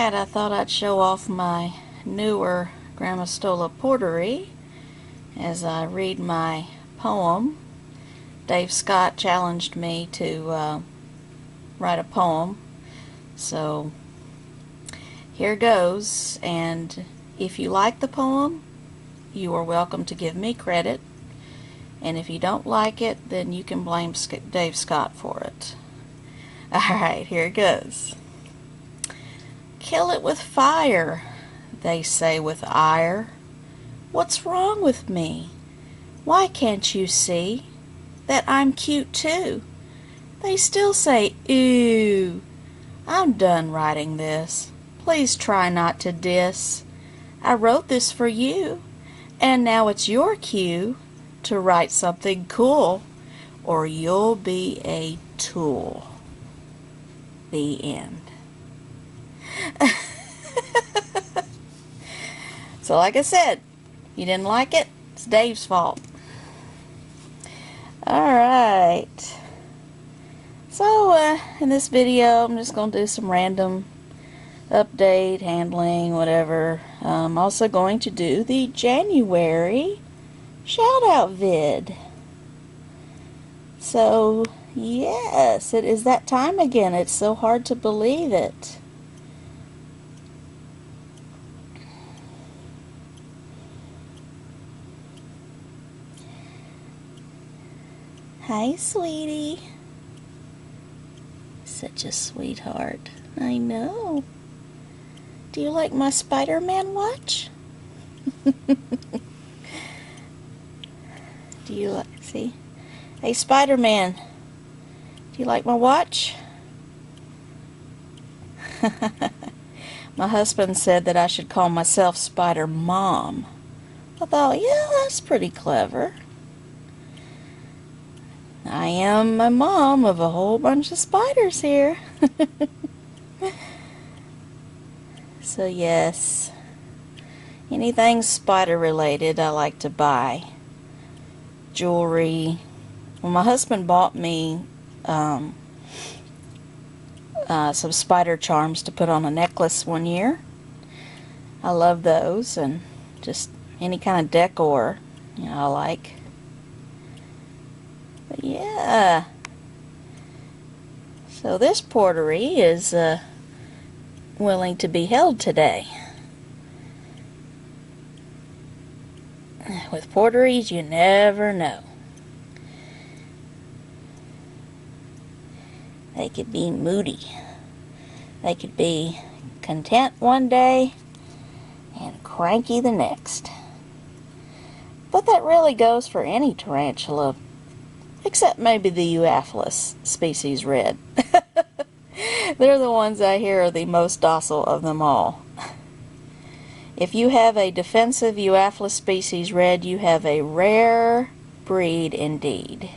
Alright, I thought I'd show off my newer Grammostola Portery as I read my poem. Dave Scott challenged me to write a poem, so here goes. And if you like the poem, you are welcome to give me credit, and if you don't like it, then you can blame Dave Scott for it. Alright, here it goes. Kill it with fire, they say with ire. What's wrong with me? Why can't you see that I'm cute too? They still say, ooh. I'm done writing this. Please try not to diss. I wrote this for you, and now it's your cue to write something cool, or you'll be a tool. The end. So like I said, you didn't like it, it's Dave's fault. Alright. So in this video I'm just going to do some random update, handling, whatever. I'm also going to do the January shout out vid. So yes, it is that time again. It's so hard to believe it. Hi, sweetie. Such a sweetheart. I know. Do you like my Spider-Man watch? Do you like, see? Hey, Spider-Man. Do you like my watch? My husband said that I should call myself Spider-Mom. I thought, yeah, that's pretty clever. I am a mom of a whole bunch of spiders here. So yes, anything spider related I like to buy. Jewelry. Well, my husband bought me some spider charms to put on a necklace one year. I love those, and just any kind of decor, I like. But yeah, so this portery is willing to be held today. With porteries, you never know. They could be moody. They could be content one day and cranky the next. But that really goes for any tarantula, except maybe the Euophalis species red. They're the ones I hear are the most docile of them all. If you have a defensive Euophalis species red, you have a rare breed indeed.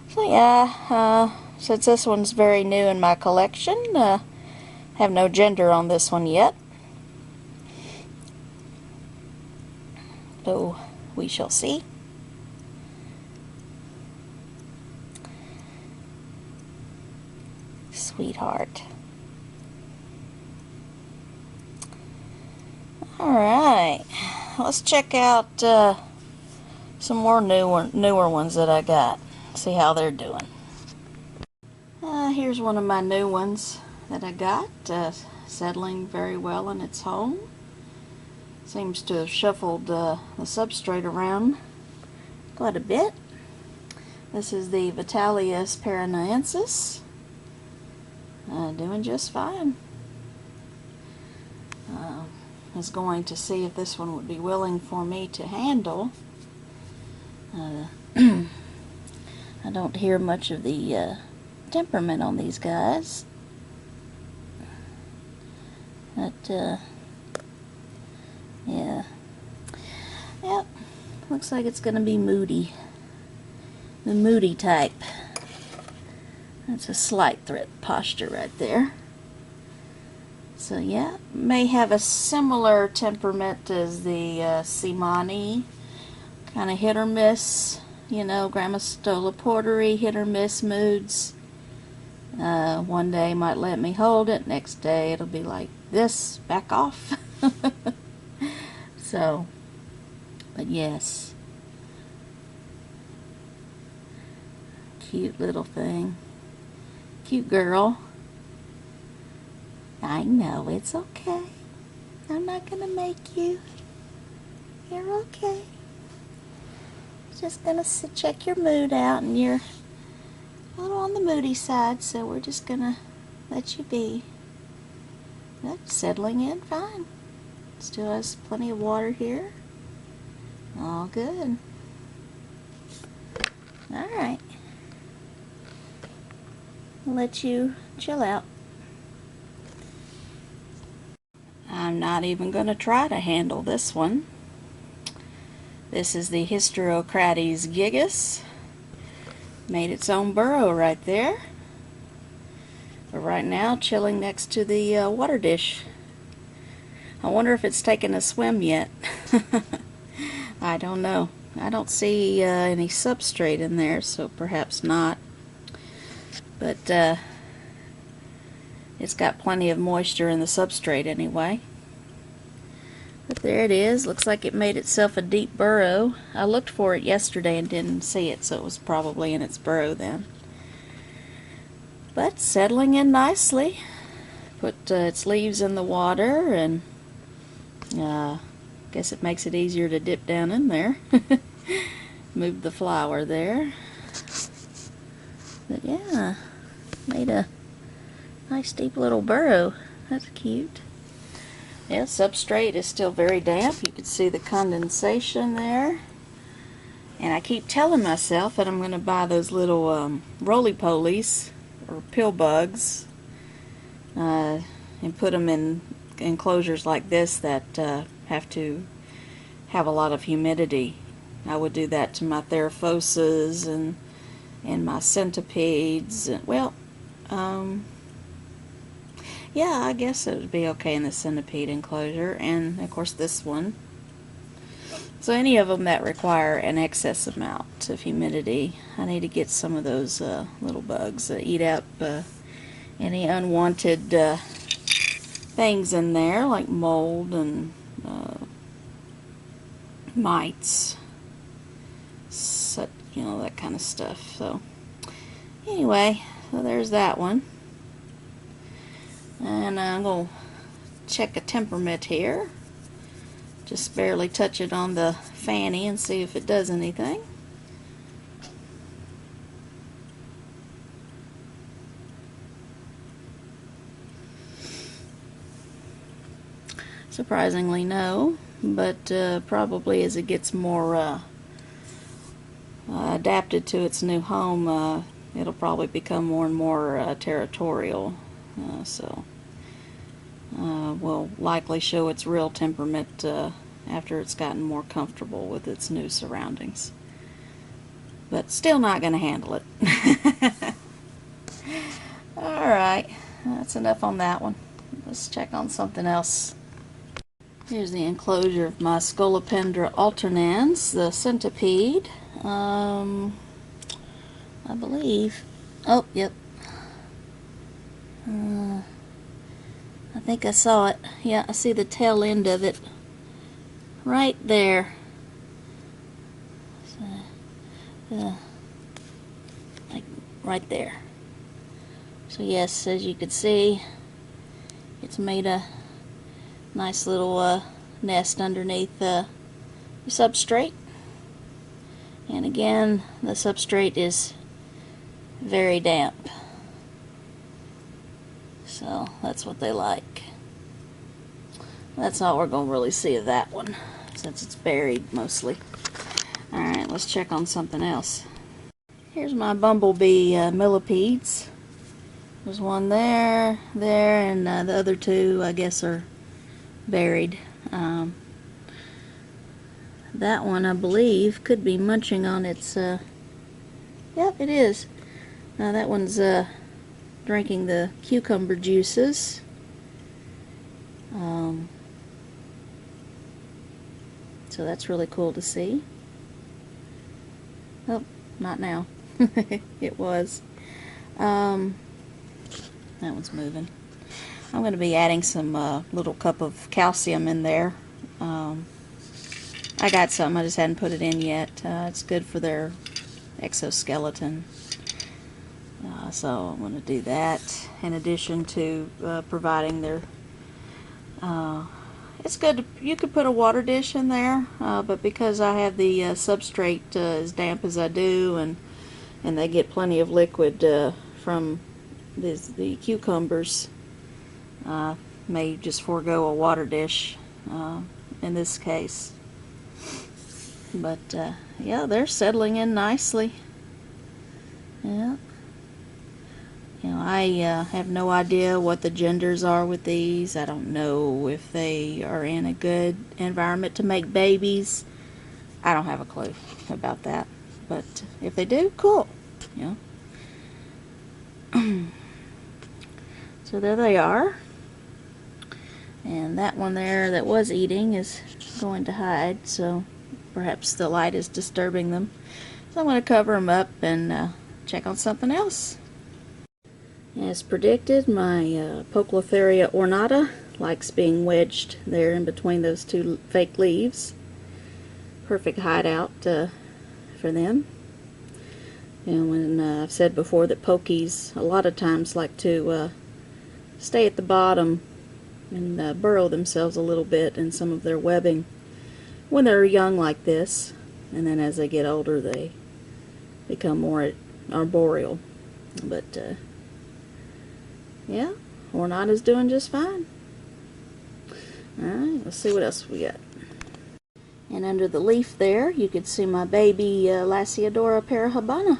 So yeah, since this one's very new in my collection, have no gender on this one yet. So we shall see. Sweetheart. Alright, let's check out some more newer ones that I got. See how they're doing. Here's one of my new ones that I got, settling very well in its home. Seems to have shuffled the substrate around quite a bit. This is the Vitellius paranaensis. Doing just fine. Was going to see if this one would be willing for me to handle. I don't hear much of the temperament on these guys. But yeah. Yep. Looks like it's gonna be moody. The moody type. That's a slight threat posture right there. So yeah, may have a similar temperament as the Simani. Kind of hit or miss, Grammostola Portery, hit or miss moods. One day might let me hold it, next day it'll be like this, back off. So, but yes, cute little thing. Cute girl. I know, it's okay. I'm not gonna make you. You're okay. Just gonna check your mood out, and you're a little on the moody side, so we're just gonna let you be. That's settling in fine. Still has plenty of water here. All good. Alright. I'll let you chill out. I'm not even going to try to handle this one. This is the Hysterocrates gigas. Made its own burrow right there. But right now, chilling next to the water dish. I wonder if it's taken a swim yet. I don't know. I don't see any substrate in there, so perhaps not. But it's got plenty of moisture in the substrate anyway. But there it is. Looks like it made itself a deep burrow. I looked for it yesterday and didn't see it, so it was probably in its burrow then. But settling in nicely. Put its leaves in the water, and guess it makes it easier to dip down in there. Move the flower there. But yeah, made a nice deep little burrow. That's cute. Yeah, substrate is still very damp. You can see the condensation there. And I keep telling myself that I'm going to buy those little roly-polies or pill bugs and put them in enclosures like this that have to have a lot of humidity. I would do that to my Theraphosas and my centipedes. Well, yeah, I guess it would be okay in the centipede enclosure, and of course this one. So any of them that require an excess amount of humidity, I need to get some of those little bugs that eat up any unwanted things in there, like mold and mites, you know, that kind of stuff. So anyway, so there's that one. And I'm going to check a temperament here. Just barely touch it on the fanny and see if it does anything. Surprisingly, no. But probably as it gets more adapted to its new home, it'll probably become more and more territorial. So will likely show its real temperament after it's gotten more comfortable with its new surroundings. But still not going to handle it. Alright, that's enough on that one. Let's check on something else. Here's the enclosure of my Scolopendra alternans, the centipede. I believe. Oh, yep. I think I saw it. Yeah, I see the tail end of it right there. So, like right there. So yes, as you can see, it's made a nice little nest underneath the substrate. And again, the substrate is very damp. So that's what they like. That's all we're going to really see of that one, since it's buried mostly. Alright, let's check on something else. Here's my bumblebee millipedes. There's one there, and the other two, I guess, are buried. That one, I believe, could be munching on its, yep, it is. That one's drinking the cucumber juices. So that's really cool to see. Oh, not now. It was. that one's moving. I'm going to be adding some little cup of calcium in there. I got some, I just hadn't put it in yet. It's good for their exoskeleton. So I'm going to do that in addition to providing their... it's good to, you could put a water dish in there, but because I have the substrate as damp as I do, and they get plenty of liquid from the cucumbers, may just forego a water dish in this case. But yeah, they're settling in nicely. Yeah. You know, I have no idea what the genders are with these. I don't know if they are in a good environment to make babies. I don't have a clue about that. But if they do, cool. You know. So there they are. And that one there that was eating is going to hide, so perhaps the light is disturbing them. So I'm going to cover them up and check on something else. As predicted, my Poecilotheria ornata likes being wedged there in between those two fake leaves. Perfect hideout for them. And when I've said before that pokies a lot of times like to stay at the bottom and burrow themselves a little bit in some of their webbing when they're young like this, and then as they get older they become more arboreal. But yeah, Ornata's doing just fine. Alright, let's see what else we got. And under the leaf there, you can see my baby Lasiodora parahabana.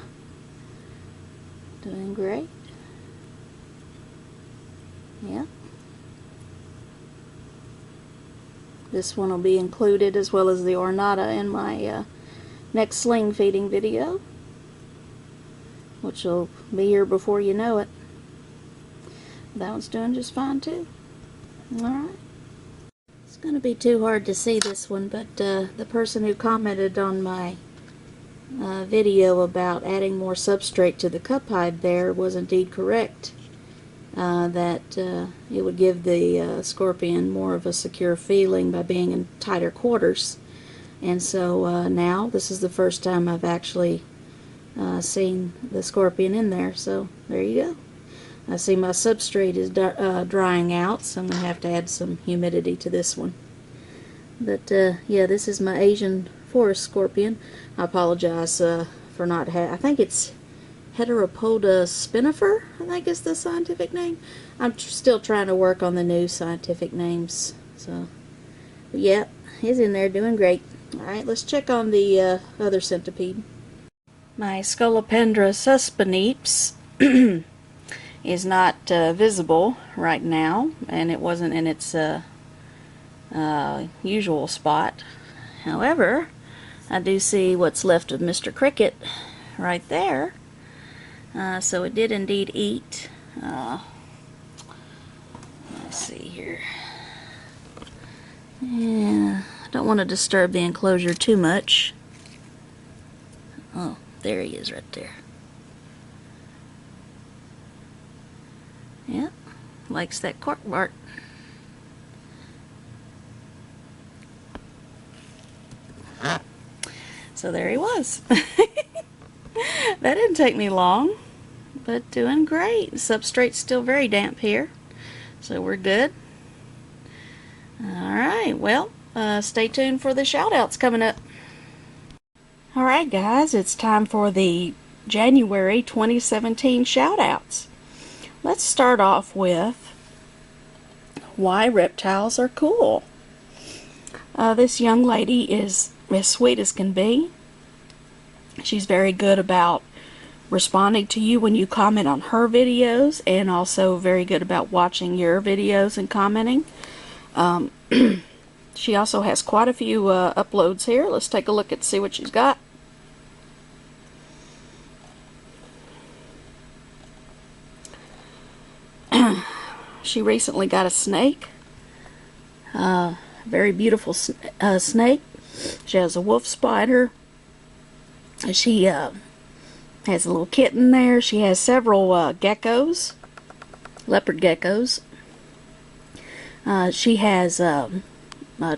Doing great. Yeah. This one will be included, as well as the Ornata, in my next sling feeding video, which will be here before you know it. That one's doing just fine too. Alright. It's going to be too hard to see this one, but the person who commented on my video about adding more substrate to the cup hide there was indeed correct. That it would give the scorpion more of a secure feeling by being in tighter quarters. And so now this is the first time I've actually seen the scorpion in there, so there you go. I see my substrate is drying out, so I'm going to have to add some humidity to this one. But yeah, this is my Asian forest scorpion. I apologize for not I think it's Heteropoda spinifer, I think is the scientific name. I'm still trying to work on the new scientific names. So, but yeah, he's in there doing great. Alright, let's check on the other centipede. My Scolopendra suspinips is not visible right now, and it wasn't in its usual spot. However, I do see what's left of Mr. Cricket right there. So it did indeed eat. Let's see here. Yeah, I don't want to disturb the enclosure too much. Oh, there he is right there. Yeah, likes that cork bark. So there he was. That didn't take me long, but doing great. The substrate's still very damp here, so we're good. Alright, well, stay tuned for the shout-outs coming up. Alright guys, it's time for the January 2017 shout-outs. Let's start off with why reptiles are cool. This young lady is as sweet as can be. She's very good about responding to you when you comment on her videos, and also very good about watching your videos and commenting. She also has quite a few uploads here. Let's take a look and see what she's got. She recently got a snake. Very beautiful snake. She has a wolf spider. She has a little kitten there. She has several geckos. leopard geckos. She has a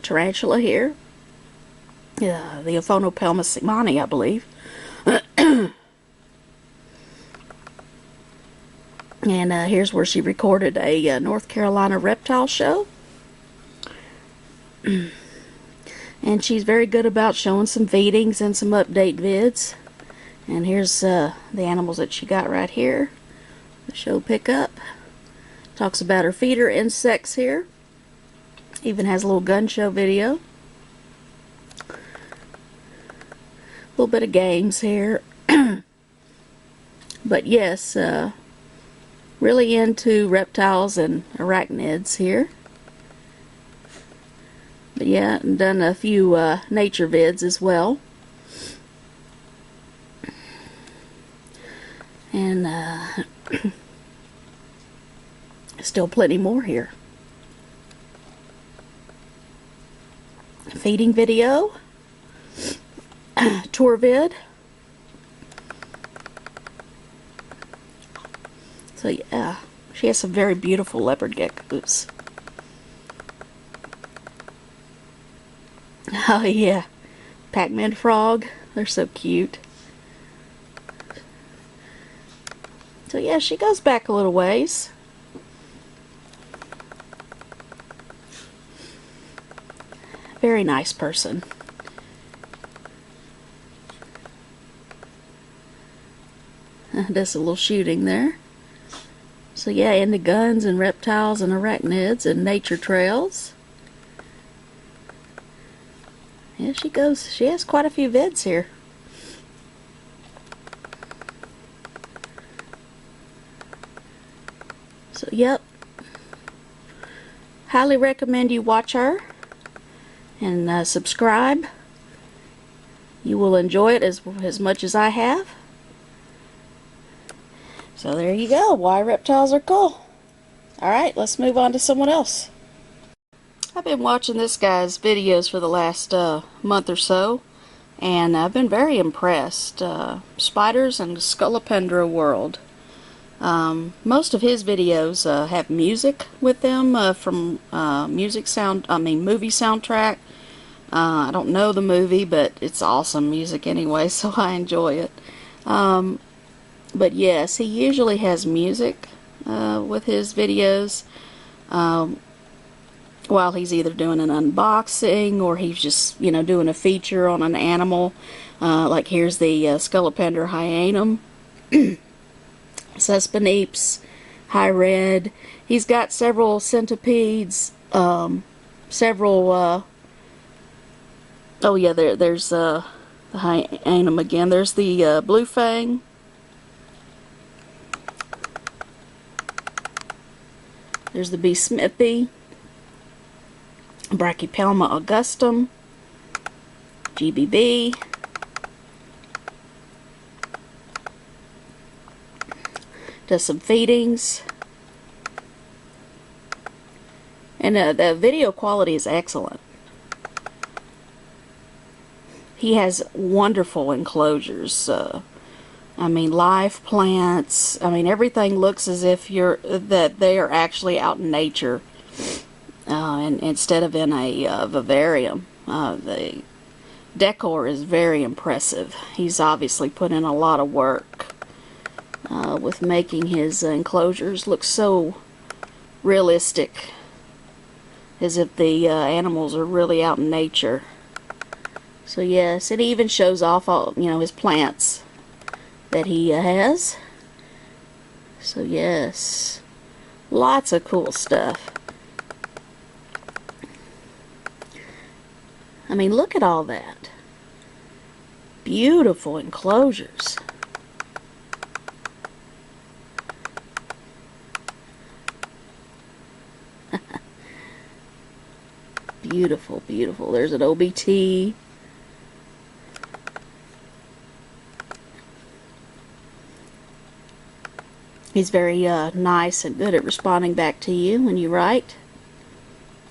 tarantula here, the Ophonopelma simani, I believe. And here's where she recorded a North Carolina reptile show. And she's very good about showing some feedings and some update vids. And here's the animals that she got right here. The show pickup. Talks about her feeder insects here. Even has a little gun show video. A little bit of games here. But yes, really into reptiles and arachnids here. But yeah, and done a few nature vids as well. And still plenty more here. Feeding video. Tour vid. So yeah, she has some very beautiful leopard geckos. Oh yeah, Pac-Man frog. They're so cute. So yeah, she goes back a little ways. Very nice person. Does a little shooting there. So yeah, into guns and reptiles and arachnids and nature trails. Yeah, she goes. She has quite a few vids here. So yep, highly recommend you watch her and subscribe. You will enjoy it as much as I have. So there you go. Why reptiles are cool. Alright, let's move on to someone else. I've been watching this guy's videos for the last month or so, and I've been very impressed. Spiders and Scolopendra World. Most of his videos have music with them from movie soundtrack. I don't know the movie, but it's awesome music anyway, so I enjoy it. But yes, he usually has music with his videos while he's either doing an unboxing or he's just, doing a feature on an animal. Like here's the Scolopendra hyanum, Suspenips, high red. He's got several centipedes, several, oh yeah, there's the hyanum again. There's the blue fang. There's the B. smithi, Brachypelma augustum, GBB, does some feedings, and the video quality is excellent. He has wonderful enclosures. Live plants. Everything looks as if that they are actually out in nature, and instead of in a vivarium. The decor is very impressive. He's obviously put in a lot of work with making his enclosures look so realistic, as if the animals are really out in nature. So yes, it even shows off all his plants that he has. So yes, lots of cool stuff. Look at all that. Beautiful enclosures. Beautiful, beautiful. There's an OBT. He's very nice and good at responding back to you when you write.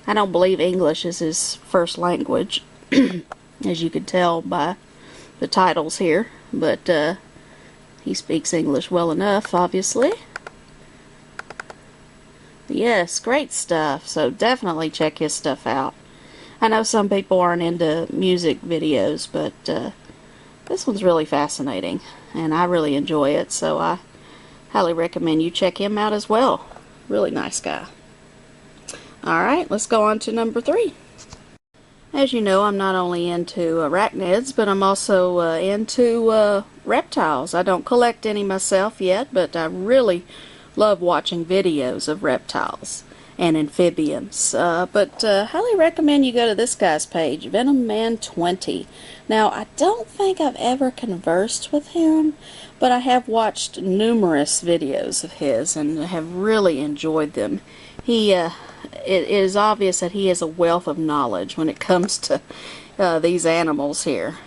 I don't believe English is his first language, as you could tell by the titles here, but he speaks English well enough, obviously. yes, great stuff. So definitely check his stuff out. I know some people aren't into music videos, but this one's really fascinating, and I really enjoy it, so I highly recommend you check him out as well. Really nice guy. Alright, let's go on to number 3. As you know, I'm not only into arachnids, but I'm also into reptiles. I don't collect any myself yet, but I really love watching videos of reptiles and amphibians. But highly recommend you go to this guy's page, Venom Man 20. Now, I don't think I've ever conversed with him, but I have watched numerous videos of his and have really enjoyed them. It is obvious that he has a wealth of knowledge when it comes to these animals here.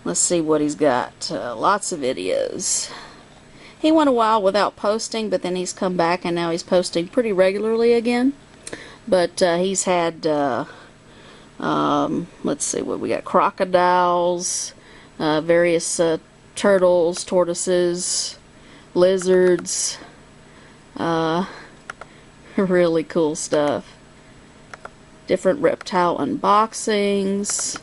Let's see what he's got. Lots of videos. He went a while without posting, but then he's come back and now he's posting pretty regularly again. But he's had, let's see what we got, crocodiles, various turtles, tortoises, lizards, really cool stuff. Different reptile unboxings,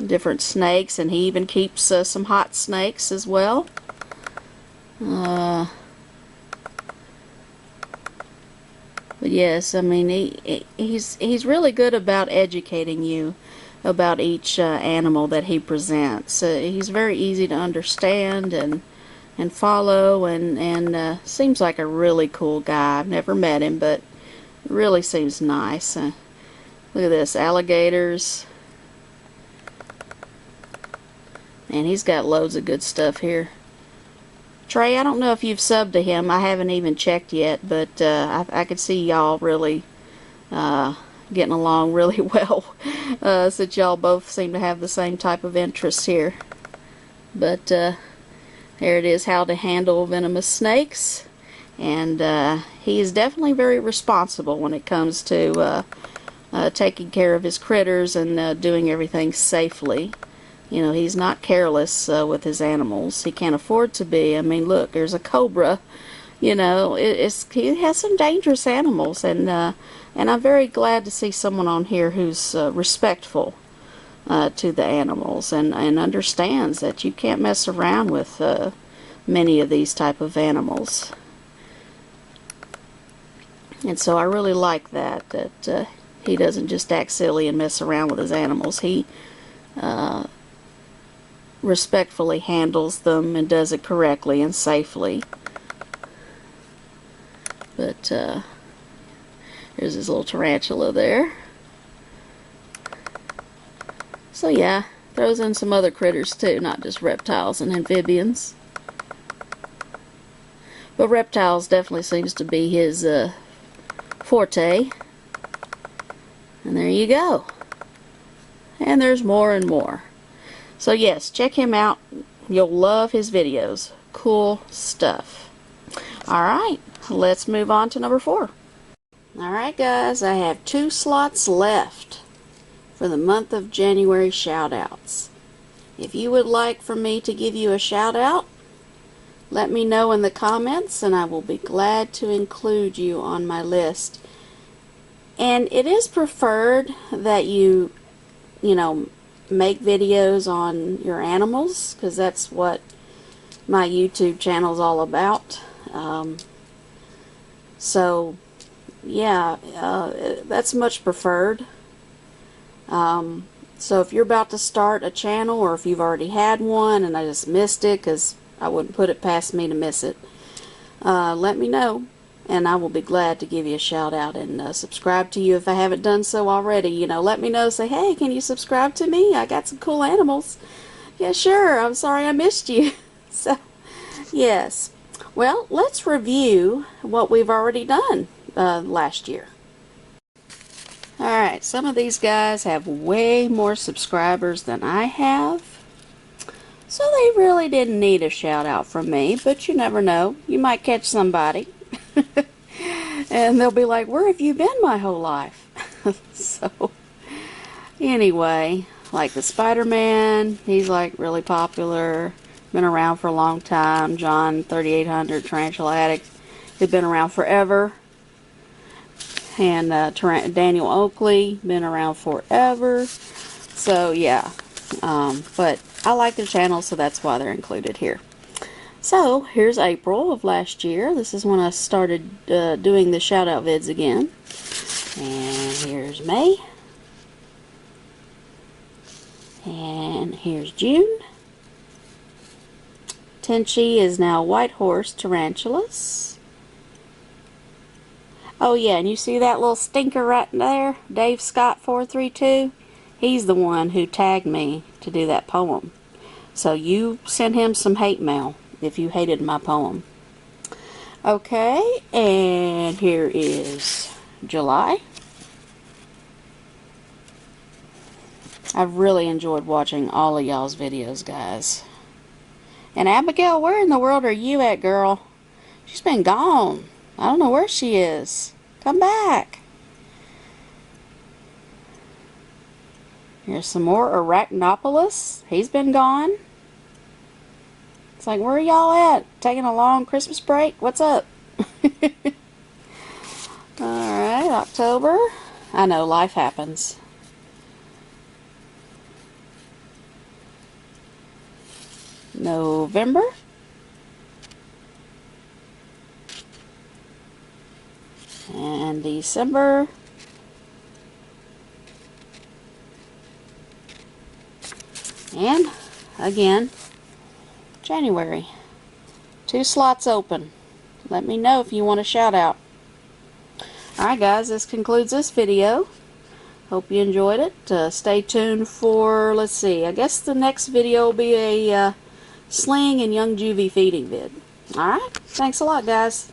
different snakes, and he even keeps some hot snakes as well. But yes, I mean he's really good about educating you about each animal that he presents. He's very easy to understand and follow, and seems like a really cool guy. I've never met him, but really seems nice. Look at this, alligators. And he's got loads of good stuff here. Trey, I don't know if you've subbed to him. I haven't even checked yet, but I could see y'all really getting along really well, since y'all both seem to have the same type of interests here. But here it is, how to handle venomous snakes. And he is definitely very responsible when it comes to taking care of his critters and doing everything safely. You know, he's not careless with his animals. He can't afford to be. I mean, look, there's a cobra. You know, he has some dangerous animals, and I'm very glad to see someone on here who's respectful to the animals and understands that you can't mess around with many of these type of animals. And so I really like that he doesn't just act silly and mess around with his animals. He respectfully handles them and does it correctly and safely. But there's this little tarantula there. So yeah, throws in some other critters too, not just reptiles and amphibians. But reptiles definitely seems to be his forte. And there you go. And there's more and more. So yes, check him out. You'll love his videos. Cool stuff. Alright, let's move on to number 4. Alright guys, I have 2 slots left for the month of January shoutouts. If you would like for me to give you a shout out, let me know in the comments and I will be glad to include you on my list. And it is preferred that you know, make videos on your animals, because that's what my YouTube channel is all about. So yeah, that's much preferred. So if you're about to start a channel, or if you've already had one and I just missed it, because I wouldn't put it past me to miss it, let me know and I will be glad to give you a shout out and subscribe to you if I haven't done so already. You know, let me know, say, hey, can you subscribe to me? I got some cool animals. Yeah, sure, I'm sorry I missed you. So, yes. Well, let's review what we've already done last year. Alright, some of these guys have way more subscribers than I have. So they really didn't need a shout out from me, but you never know. You might catch somebody. And they'll be like, where have you been my whole life? So, anyway, like the Spider-Man, he's like really popular. Been around for a long time. John 3800, Tarantula Addict. They've been around forever. And Daniel Oakley, been around forever. So yeah, but I like their channel, so that's why they're included here. So here's April of last year. This is when I started doing the shout out vids again. And here's May. And here's June. Tenchi is now White Horse Tarantulas. Oh yeah, and you see that little stinker right there? Dave Scott 432? He's the one who tagged me to do that poem. So you send him some hate mail if you hated my poem. Okay, and here is July. I've really enjoyed watching all of y'all's videos, guys. And Abigail, where in the world are you at, girl? She's been gone. I don't know where she is. Come back. Here's some more Arachnopolis. He's been gone. It's like, where are y'all at? Taking a long Christmas break? What's up? Alright, October. I know, life happens. November. And December. And again, January. 2 slots open. Let me know if you want a shout out. Alright guys, this concludes this video. Hope you enjoyed it. Stay tuned for, let's see, I guess the next video will be a Sling and Young Juvie feeding vid. Alright, thanks a lot guys.